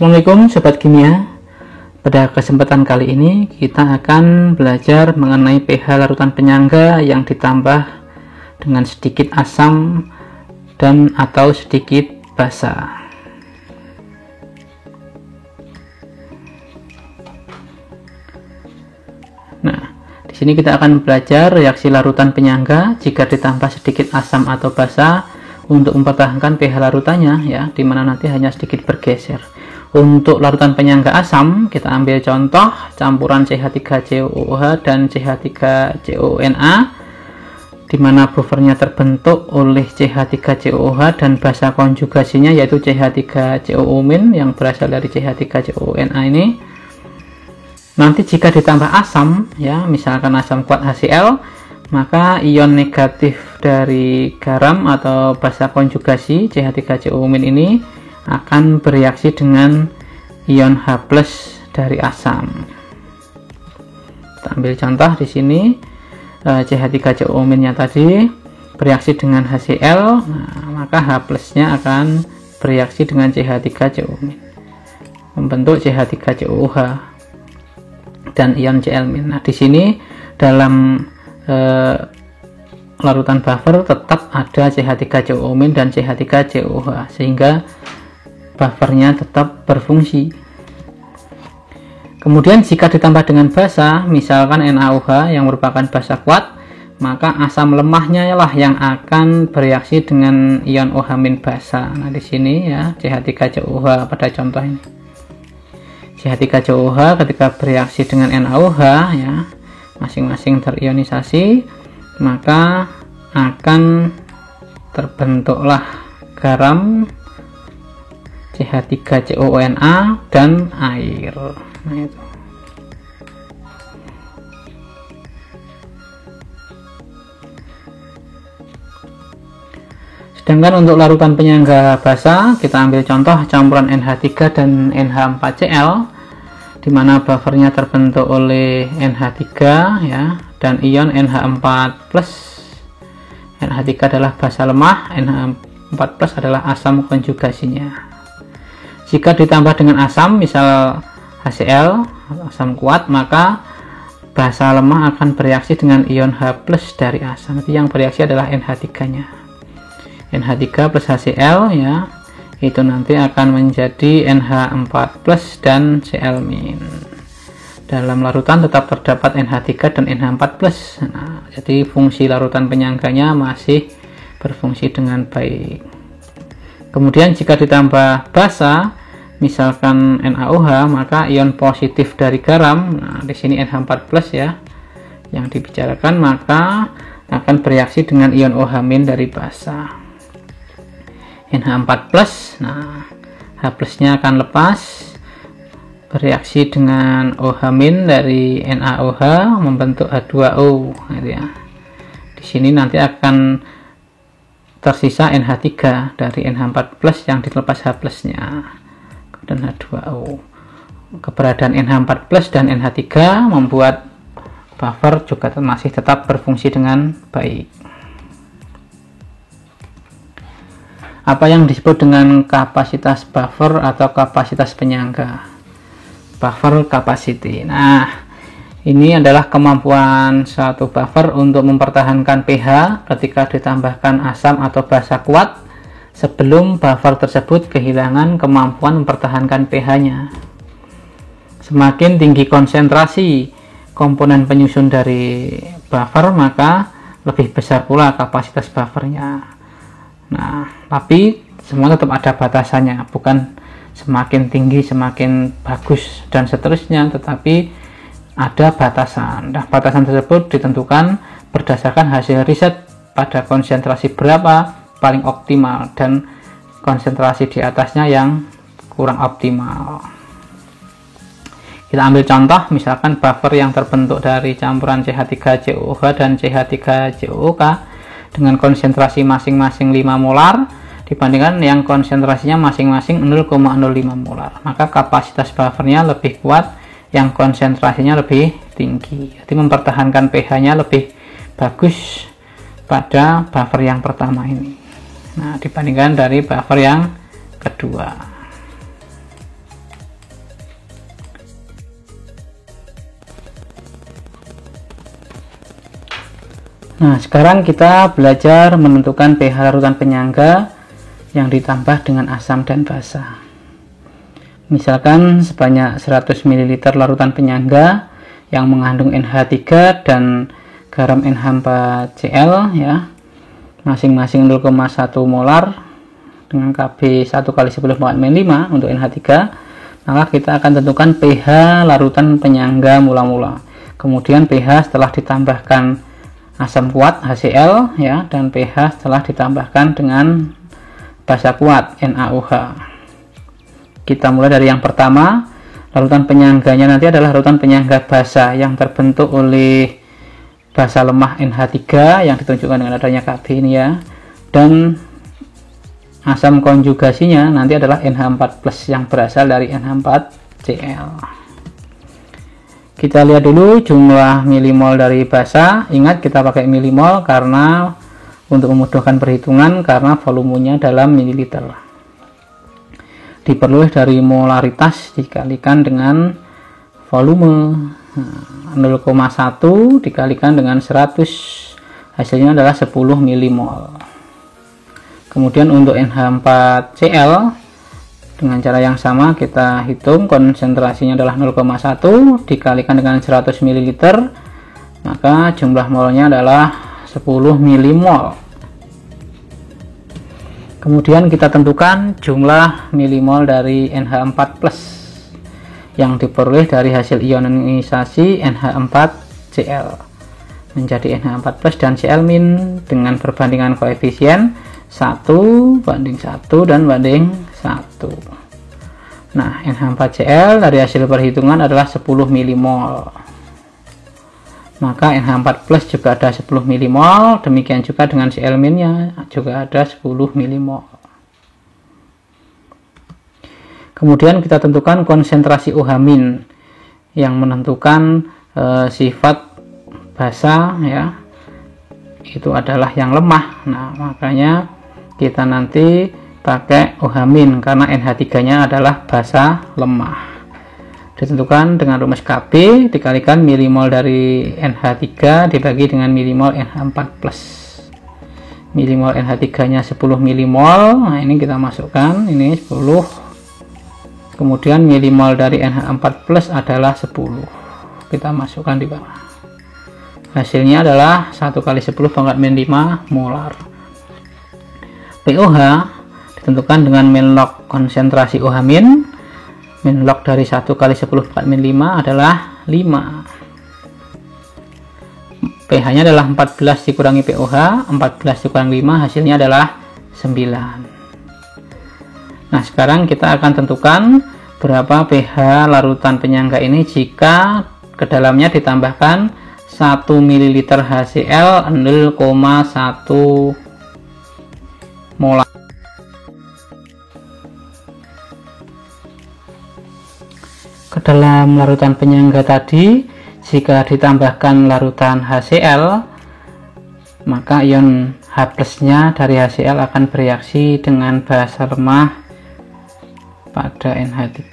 Assalamualaikum Sobat Kimia. Pada kesempatan kali ini kita akan belajar mengenai pH larutan penyangga yang ditambah dengan sedikit asam dan atau sedikit basa. Nah, di sini kita akan belajar reaksi larutan penyangga jika ditambah sedikit asam atau basa untuk mempertahankan pH larutannya, ya, dimana nanti hanya sedikit bergeser. Untuk larutan penyangga asam, kita ambil contoh campuran CH3COOH dan CH3CONA, di mana buffernya terbentuk oleh CH3COOH dan basa konjugasinya yaitu CH3COO- yang berasal dari CH3CONA ini. Nanti jika ditambah asam, ya, misalkan asam kuat HCl, maka ion negatif dari garam atau basa konjugasi CH3COO- ini akan bereaksi dengan ion H+ dari asam. Kita ambil contoh di sini, CH3COO- nya tadi bereaksi dengan HCl, nah, maka H+-nya akan bereaksi dengan CH3COO- membentuk CH3COOH dan ion Cl-. Nah, di sini dalam larutan buffer tetap ada CH3COO- dan CH3COOH sehingga buffernya tetap berfungsi. Kemudian jika ditambah dengan basa, misalkan NaOH yang merupakan basa kuat, maka asam lemahnya lah yang akan bereaksi dengan ion OH- basa. Nah, di sini ya CH3COOH pada contoh ini. CH3COOH ketika bereaksi dengan NaOH, ya, masing-masing terionisasi, maka akan terbentuklah garam, CH3COONA dan air. Nah, itu. Sedangkan untuk larutan penyangga basa, kita ambil contoh campuran NH3 dan NH4Cl, di mana buffernya terbentuk oleh NH3, ya, dan ion NH4+. NH3 adalah basa lemah, NH4+ adalah asam konjugasinya. Jika ditambah dengan asam, misal HCl, asam kuat, maka basa lemah akan bereaksi dengan ion H+ dari asam. Nanti yang bereaksi adalah NH3-nya. NH3 plus HCl, ya, itu nanti akan menjadi NH4+ dan Cl-. Dalam larutan tetap terdapat NH3 dan NH4+. Nah, jadi fungsi larutan penyangganya masih berfungsi dengan baik. Kemudian jika ditambah basa, misalkan NaOH, maka ion positif dari garam, nah di sini NH4+ ya yang dibicarakan, maka akan bereaksi dengan ion OH- dari basa. NH4+, nah H+-nya akan lepas, bereaksi dengan OH- dari NaOH membentuk H2O, gitu ya. Di sini nanti akan tersisa NH3 dari NH4+ yang dilepas H+-nya dan H2O. Keberadaan NH4+ dan NH3 membuat buffer juga masih tetap berfungsi dengan baik. Apa yang disebut dengan kapasitas buffer atau kapasitas penyangga? Buffer capacity. Nah, ini adalah kemampuan suatu buffer untuk mempertahankan pH ketika ditambahkan asam atau basa kuat sebelum buffer tersebut kehilangan kemampuan mempertahankan pH-nya. Semakin tinggi konsentrasi komponen penyusun dari buffer, maka lebih besar pula kapasitas buffernya. Nah, tapi semua tetap ada batasannya, bukan semakin tinggi semakin bagus dan seterusnya, tetapi ada batasan. Nah, batasan tersebut ditentukan berdasarkan hasil riset pada konsentrasi berapa paling optimal dan konsentrasi di atasnya yang kurang optimal. Kita ambil contoh, misalkan buffer yang terbentuk dari campuran CH3COOH dan CH3COOK dengan konsentrasi masing-masing 5 molar dibandingkan yang konsentrasinya masing-masing 0,05 molar, maka kapasitas buffernya lebih kuat yang konsentrasinya lebih tinggi. Jadi mempertahankan pH-nya lebih bagus pada buffer yang pertama ini, nah, dibandingkan dari buffer yang kedua. Nah, sekarang kita belajar menentukan pH larutan penyangga yang ditambah dengan asam dan basa. Misalkan sebanyak 100 ml larutan penyangga yang mengandung NH3 dan garam NH4Cl ya, masing-masing 0,1 molar dengan Kb 1 kali 10⁻⁵ untuk NH3, maka kita akan tentukan pH larutan penyangga mula-mula. Kemudian pH setelah ditambahkan asam kuat HCl ya, dan pH setelah ditambahkan dengan basa kuat NaOH. Kita mulai dari yang pertama. Larutan penyangganya nanti adalah larutan penyangga basa yang terbentuk oleh basa lemah NH3 yang ditunjukkan dengan adanya Kb ini ya, dan asam konjugasinya nanti adalah NH4+ yang berasal dari NH4Cl. Kita lihat dulu jumlah milimol dari basa. Ingat, kita pakai milimol karena untuk memudahkan perhitungan, karena volumenya dalam mililiter. Diperoleh dari molaritas dikalikan dengan volume. 0,1 dikalikan dengan 100, hasilnya adalah 10 milimol. Kemudian untuk NH4Cl dengan cara yang sama kita hitung, konsentrasinya adalah 0,1 dikalikan dengan 100 ml, maka jumlah molnya adalah 10 milimol. Kemudian kita tentukan jumlah milimol dari NH4+ yang diperoleh dari hasil ionisasi NH4Cl menjadi NH4+ dan Cl- dengan perbandingan koefisien 1:1 dan banding 1. Nah, NH4Cl dari hasil perhitungan adalah 10 milimol. Maka NH4+ juga ada 10 milimol, demikian juga dengan Cl- juga ada 10 milimol. Kemudian kita tentukan konsentrasi OH- yang menentukan sifat basa ya, itu adalah yang lemah. Nah, makanya kita nanti pakai OH- karena NH3-nya adalah basa lemah. Ditentukan dengan rumus Kb dikalikan milimol dari NH3 dibagi dengan milimol NH4+. Milimol NH3-nya 10 milimol. Nah, ini kita masukkan, ini 10. Kemudian milimol dari NH4+ adalah 10. Kita masukkan di bawah. Hasilnya adalah 1 kali 10⁻⁵ molar. pOH ditentukan dengan min log konsentrasi OH-. Min log dari 1 kali 10⁻⁵ adalah 5. pH-nya adalah 14 dikurangi pOH, 14 dikurangi 5, hasilnya adalah 9. Nah, sekarang kita akan tentukan berapa pH larutan penyangga ini jika ke dalamnya ditambahkan 1 ml HCl 0,1 molar. Ke dalam larutan penyangga tadi, jika ditambahkan larutan HCl, maka ion H+-nya dari HCl akan bereaksi dengan basa lemah pada NH3.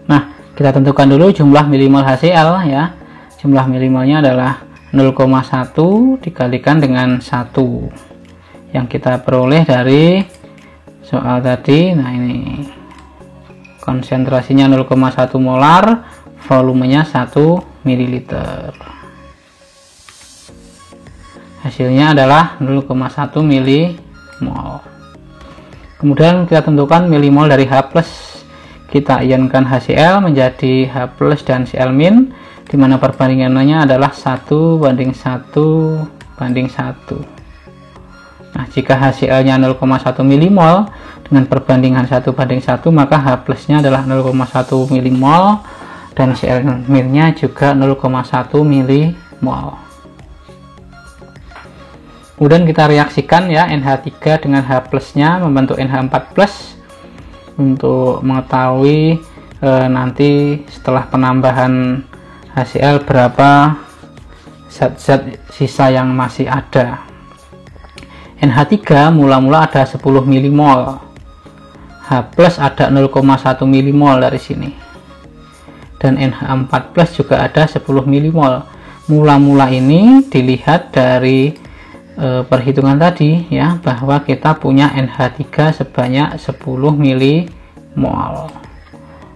Nah, kita tentukan dulu jumlah milimol HCl ya. Jumlah milimolnya adalah 0,1 dikalikan dengan 1 yang kita peroleh dari soal tadi. Nah, ini konsentrasinya 0,1 molar, volumenya 1 ml. Hasilnya adalah 0,1 milimol. Kemudian kita tentukan milimol dari H+. Kita ionkan HCl menjadi H+ dan Cl-, di mana perbandingannya adalah 1:1 banding 1. Nah, jika HCl-nya 0,1 milimol dengan perbandingan 1:1, maka H+-nya adalah 0,1 milimol dan Cl-nya juga 0,1 milimol. Kemudian kita reaksikan ya NH3 dengan H+-nya membentuk NH4+. Untuk mengetahui nanti setelah penambahan HCl berapa zat-zat sisa yang masih ada. NH3 mula-mula ada 10 milimol, H+ ada 0,1 milimol dari sini, dan NH4+ juga ada 10 milimol. mula-mula ini dilihat dari perhitungan tadi ya, bahwa kita punya NH3 sebanyak 10 milimol.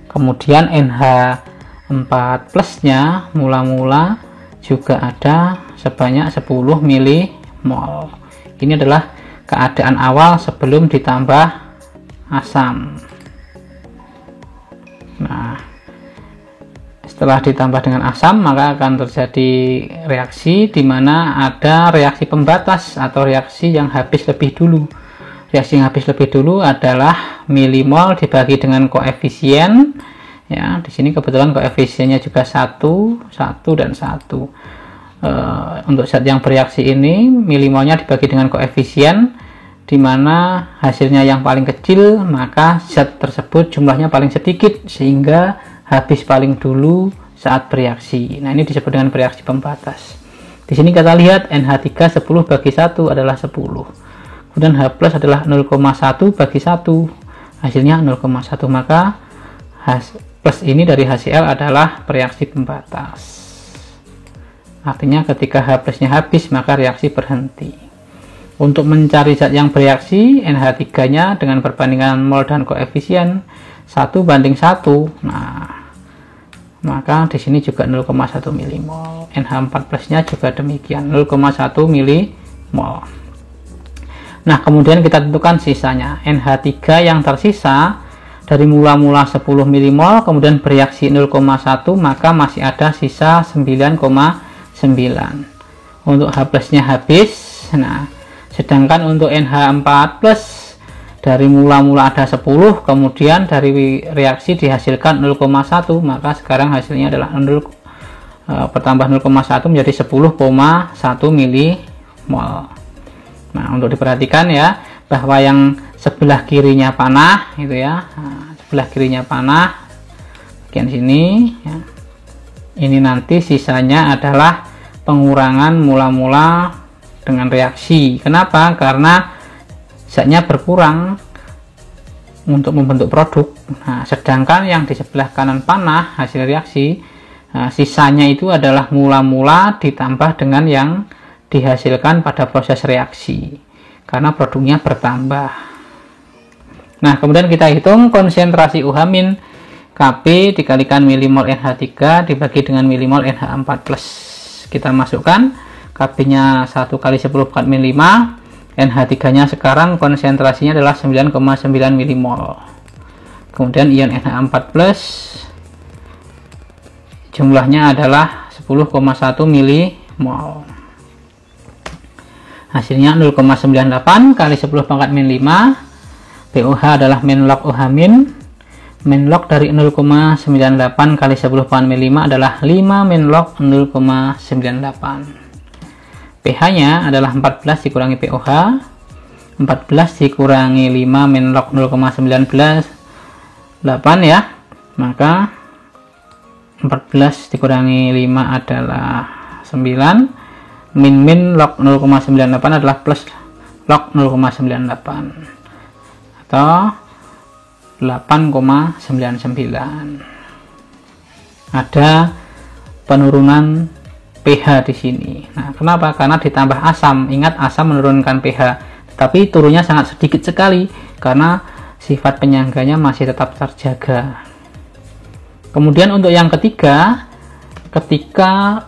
Kemudian NH4 plusnya mula-mula juga ada sebanyak 10 milimol. Ini adalah keadaan awal sebelum ditambah asam. Nah, setelah ditambah dengan asam maka akan terjadi reaksi di mana ada reaksi pembatas atau reaksi yang habis lebih dulu. Reaksi yang habis lebih dulu adalah milimol dibagi dengan koefisien. Ya, di sini kebetulan koefisiennya juga 1, 1 dan 1. Untuk zat yang bereaksi ini milimolnya dibagi dengan koefisien, di mana hasilnya yang paling kecil, maka zat tersebut jumlahnya paling sedikit sehingga habis paling dulu saat bereaksi. Nah, ini disebut dengan bereaksi pembatas. Di sini kita lihat NH3 10 bagi 1 adalah 10. Kemudian H plus adalah 0,1 bagi 1. Hasilnya 0,1, maka H plus ini dari HCl adalah bereaksi pembatas. Artinya ketika H plusnya habis maka reaksi berhenti. Untuk mencari zat yang bereaksi, NH3 nya dengan perbandingan mol dan koefisien 1 banding 1. Nah, maka di sini juga 0,1 milimol. NH4 plusnya juga demikian, 0,1 milimol. Nah, kemudian kita tentukan sisanya. NH3 yang tersisa dari mula-mula 10 milimol kemudian bereaksi 0,1, maka masih ada sisa 9,9. Untuk H plusnya habis. Nah, sedangkan untuk NH4 plus dari mula-mula ada 10, kemudian dari reaksi dihasilkan 0,1, maka sekarang hasilnya adalah 0 bertambah 0,1 menjadi 10,1 milimol. Nah, untuk diperhatikan ya, bahwa yang sebelah kirinya panah gitu ya. Nah, sebelah kirinya panah bagian sini ya. Ini nanti sisanya adalah pengurangan mula-mula dengan reaksi. Kenapa? Karena zatnya berkurang untuk membentuk produk. Nah, sedangkan yang di sebelah kanan panah hasil reaksi, nah, sisanya itu adalah mula-mula ditambah dengan yang dihasilkan pada proses reaksi, karena produknya bertambah. Nah, kemudian kita hitung konsentrasi UH- Kp dikalikan milimol NH3 dibagi dengan milimol NH4+. Kita masukkan Kp-nya 1 kali 10 pangkat min 5, NH3-nya sekarang konsentrasinya adalah 9,9 milimol. Kemudian ion NH4+ jumlahnya adalah 10,1 milimol. Hasilnya 0,98 kali 10 pangkat min 5. POH adalah min log OH min. Min log dari 0,98 kali 10 pangkat min 5 adalah 5 min log 0,98. pH-nya adalah 14 dikurangi POH. 14 dikurangi 5 min log 0,19 8 ya. Maka 14 dikurangi 5 adalah 9. Min log 0,98 adalah plus log 0,98 atau 8,99. Ada penurunan pH di sini. Nah, kenapa? Karena ditambah asam. Ingat, asam menurunkan pH, tapi turunnya sangat sedikit sekali karena sifat penyangganya masih tetap terjaga. Kemudian untuk yang ketiga, ketika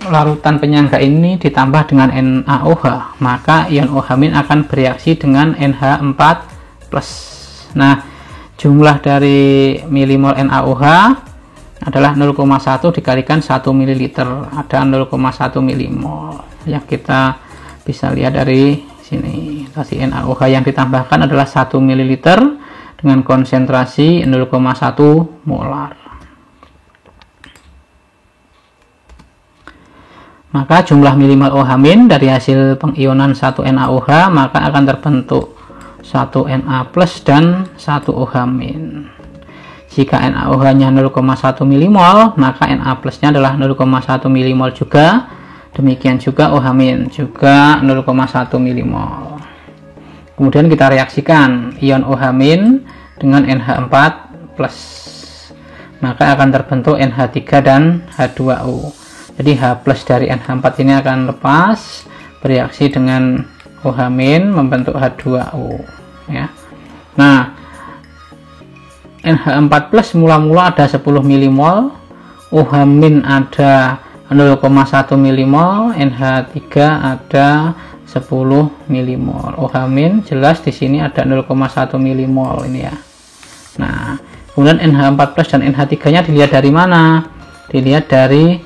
larutan penyangga ini ditambah dengan NaOH, maka ion OH- akan bereaksi dengan NH4+. Nah, jumlah dari milimol NaOH adalah 0,1 dikalikan 1 ml. Ada 0,1 milimol yang kita bisa lihat dari sini. Tadi NaOH yang ditambahkan adalah 1 ml dengan konsentrasi 0,1 molar. Maka jumlah milimol OH- dari hasil pengionan 1 NaOH maka akan terbentuk 1 Na plus dan 1 OH-. Jika NaOH-nya 0,1 milimol, maka Na plusnya adalah 0,1 milimol juga. Demikian juga OH- juga 0,1 milimol. Kemudian kita reaksikan ion OH- dengan NH4+, maka akan terbentuk NH3 dan H2O. Jadi H+ dari NH4 ini akan lepas, bereaksi dengan OH- membentuk H2O ya. Nah, NH4+ mula-mula ada 10 mmol, OH- ada 0,1 mmol, NH3 ada 10 mmol. OH- jelas di sini ada 0,1 mmol ini ya. Nah, kemudian NH4+ dan NH3-nya dilihat dari mana? Dilihat dari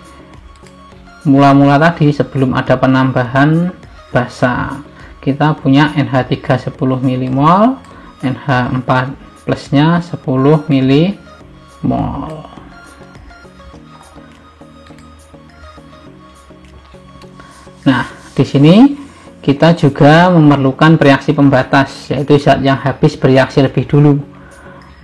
mula-mula tadi sebelum ada penambahan basa. Kita punya NH3 10 mmol, NH4+-nya 10 mmol. Nah, di sini kita juga memerlukan reaksi pembatas, yaitu zat yang habis bereaksi lebih dulu.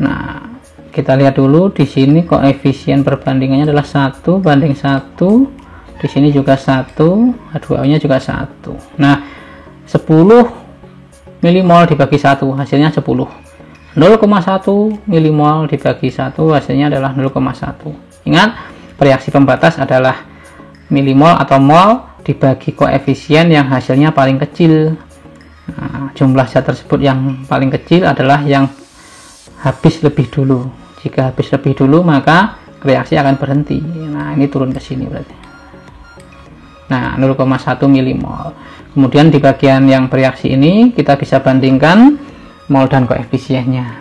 Nah, kita lihat dulu di sini koefisien perbandingannya adalah 1:1. Di sini juga 1, H2O-nya juga 1. Nah, 10 mmol dibagi 1 hasilnya 10. 0,1 mmol dibagi 1 hasilnya adalah 0,1. Ingat, reaksi pembatas adalah milimol atau mol dibagi koefisien yang hasilnya paling kecil. Nah, jumlah zat tersebut yang paling kecil adalah yang habis lebih dulu. Jika habis lebih dulu maka reaksi akan berhenti. Nah, ini turun ke sini berarti. Nah, 0,1 mmol. Kemudian di bagian yang bereaksi ini kita bisa bandingkan mol dan koefisiennya.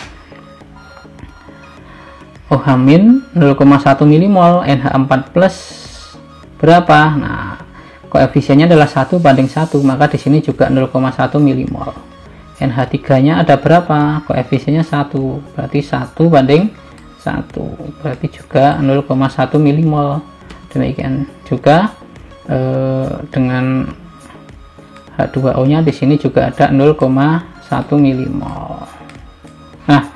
OH- 0,1 mmol, NH4+ berapa? Nah, koefisiennya adalah 1:1, maka di sini juga 0,1 mmol. NH3-nya ada berapa? Koefisiennya 1, berarti 1:1, berarti juga 0,1 mmol. Demikian juga dengan H2O-nya di sini juga ada 0,1 mmol. Nah,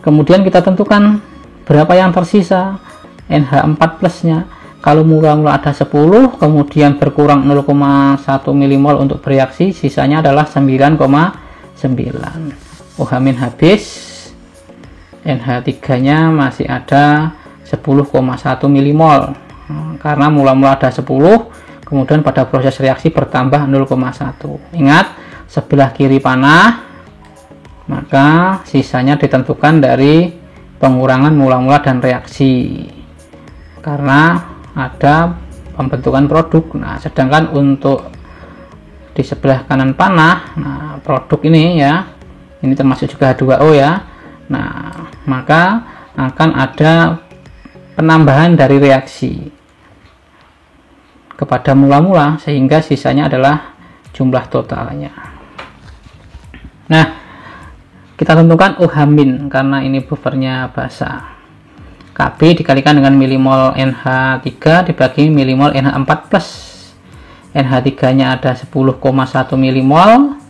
kemudian kita tentukan berapa yang tersisa. NH4+-nya kalau mula-mula ada 10, kemudian berkurang 0,1 mmol untuk bereaksi, sisanya adalah 9,9. OH- habis, NH3-nya masih ada 10,1 mmol. Karena mula-mula ada 10, kemudian pada proses reaksi bertambah 0,1. Ingat, sebelah kiri panah, maka sisanya ditentukan dari pengurangan mula-mula dan reaksi. Karena ada pembentukan produk. Nah, sedangkan untuk di sebelah kanan panah, nah produk ini ya, ini termasuk juga H2O ya. Nah, maka akan ada penambahan dari reaksi kepada mula-mula sehingga sisanya adalah jumlah totalnya. Nah, kita tentukan OH- karena ini buffernya basah. Kb dikalikan dengan milimol NH3 dibagi milimol NH4+. NH3-nya ada 10,1 milimol,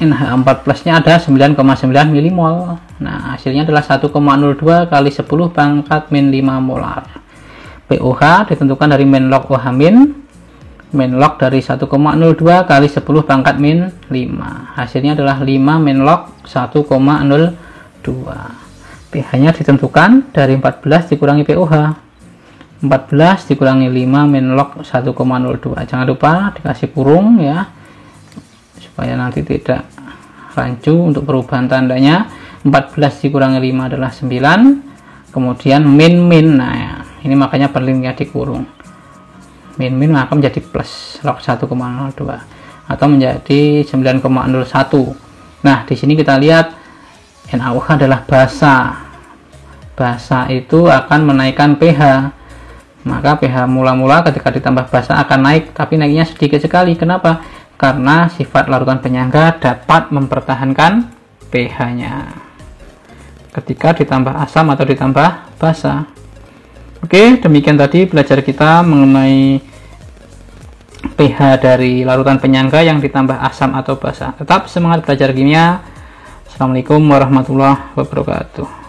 NH4+-nya ada 9,9 milimol. Nah, hasilnya adalah 1,02 kali 10⁻⁵ molar. POH ditentukan dari min log OH-, min log dari 1,02 kali 10⁻⁵. Hasilnya adalah 5 min log 1,02. pH-nya ditentukan dari 14 dikurangi POH. 14 dikurangi 5 min log 1,02. Jangan lupa dikasih kurung ya, supaya nanti tidak rancu untuk perubahan tandanya. 14 dikurangi 5 adalah 9. Kemudian min. Nah ya, ini makanya perlinknya dikurung. Min maka menjadi plus log 1,02 atau menjadi 9,01. Nah, di sini kita lihat NaOH adalah basa. Basa itu akan menaikkan pH. Maka pH mula-mula ketika ditambah basa akan naik, tapi naiknya sedikit sekali. Kenapa? Karena sifat larutan penyangga dapat mempertahankan pH-nya ketika ditambah asam atau ditambah basa. Oke, demikian tadi belajar kita mengenai pH dari larutan penyangga yang ditambah asam atau basa. Tetap semangat belajar kimia. Assalamualaikum warahmatullahi wabarakatuh.